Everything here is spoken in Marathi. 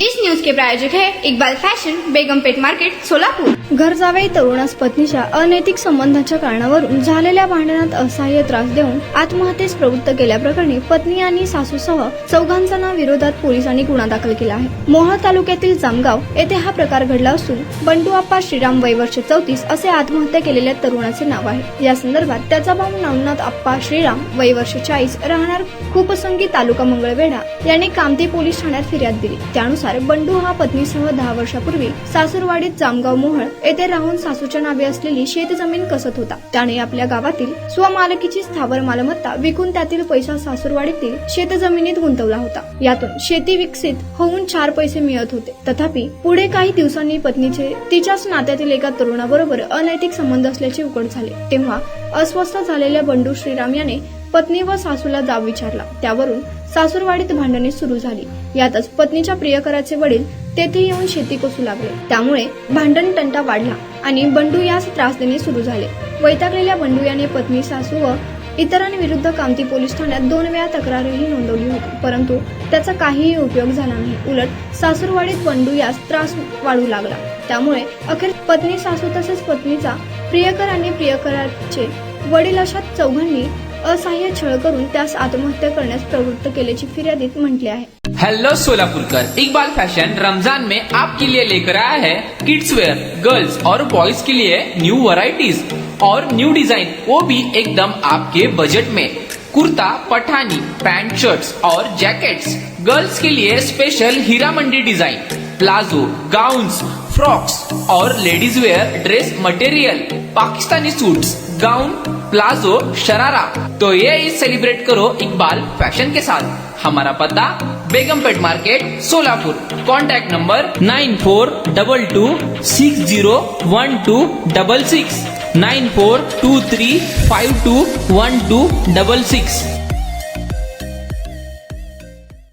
इस न्यूज के प्रायोजक है इकबाल फैशन, बेगमपेट मार्केट, सोलापूर। घर जावई तरुणास पत्नीच्या अनैतिक संबंधाच्या कारणावरून झालेल्या भांडणात असहाय्य त्रास देऊन आत्महत्येस प्रवृत्त केल्याप्रकरणी पत्नी आणि सासूसह चौघांच्या विरोधात पोलिसांनी गुन्हा दाखल केला आहे। मोहोळ तालुक्यातील जामगाव येथे हा प्रकार घडला असून बंडू आप्पा श्रीराम वय वर्ष 34 असे आत्महत्या केलेल्या तरुणाचे नाव आहे। या संदर्भात त्याचा भाऊ नवनाथ आप्पा श्रीराम वय वर्ष 40 राहणार खूपसंगी तालुका मंगळवेढा यांनी कामती पोलीस ठाण्यात फिर्याद दिली। त्यानुसार बंडू हा पत्नीसह 10 वर्षापूर्वी सासूरवाडीत जामगाव मोहोळ येथे राहून सासूच्या नावे असलेली शेतजमीन कसत होता। त्याने आपल्या गावातील स्वमालकीची स्थावर मालमत्ता विकून त्यातील पैसा सासूरवाडीतील शेतजमिनीत गुंतवला होता। यातून शेती विकसित होऊन 4 पैसे मिळत होते। तथापि पुढे काही दिवसांनी पत्नीचे तिच्याच नात्यातील एका तरुणाबरोबर अनैतिक संबंध असल्याचे उघड झाले। तेव्हा अस्वस्थ झालेल्या बंडू श्रीराम याने पत्नी व सासूला जाब विचारला। त्यावरून सासूरवाडीत भांडणे सुरू झाली। यातच पत्नीच्या प्रियकराचे वडील तेथे येऊन शेती कसू लागले। त्यामुळे भांडण तंटा वाढला आणि बंडू यास त्रास देणे सुरू झाले। वैतागलेल्या बंडू याने पत्नी, सासू व इतरांविरुद्ध कामती पोलीस ठाण्यात 2 वेळा तक्रारही नोंदवली होती, परंतु त्याचा काहीही उपयोग झाला नाही। उलट सासूरवाडीत बंडू यास त्रास वाढू लागला। त्यामुळे अखेर पत्नी, सासू तसेच पत्नीचा प्रियकर आणि प्रियकराचे वडील अशा चौघांनी असहाय्य छळ करून त्यास आत्महत्या करण्यास प्रवृत्त केल्याची फिर्यादीत म्हटले आहे। हेलो सोलापुरकर, इकबाल फैशन रमजान में आपके लिए लेकर आया है किड्स वेयर, गर्ल्स और बॉयज के लिए न्यू वैरायटीज और न्यू डिजाइन, वो भी एकदम आपके बजट में। कुर्ता, पठानी, पैंट, शर्ट्स और जैकेट्स। गर्ल्स के लिए special Heera Mandi design, palazzo, gowns, frocks और ladies wear dress material, Pakistani suits, gown, palazzo, sharara. तो ये ईद सेलिब्रेट करो इकबाल फैशन के साथ। हमारा पता Begumpet market, Solapur. Contact number 9422601266 9423521266।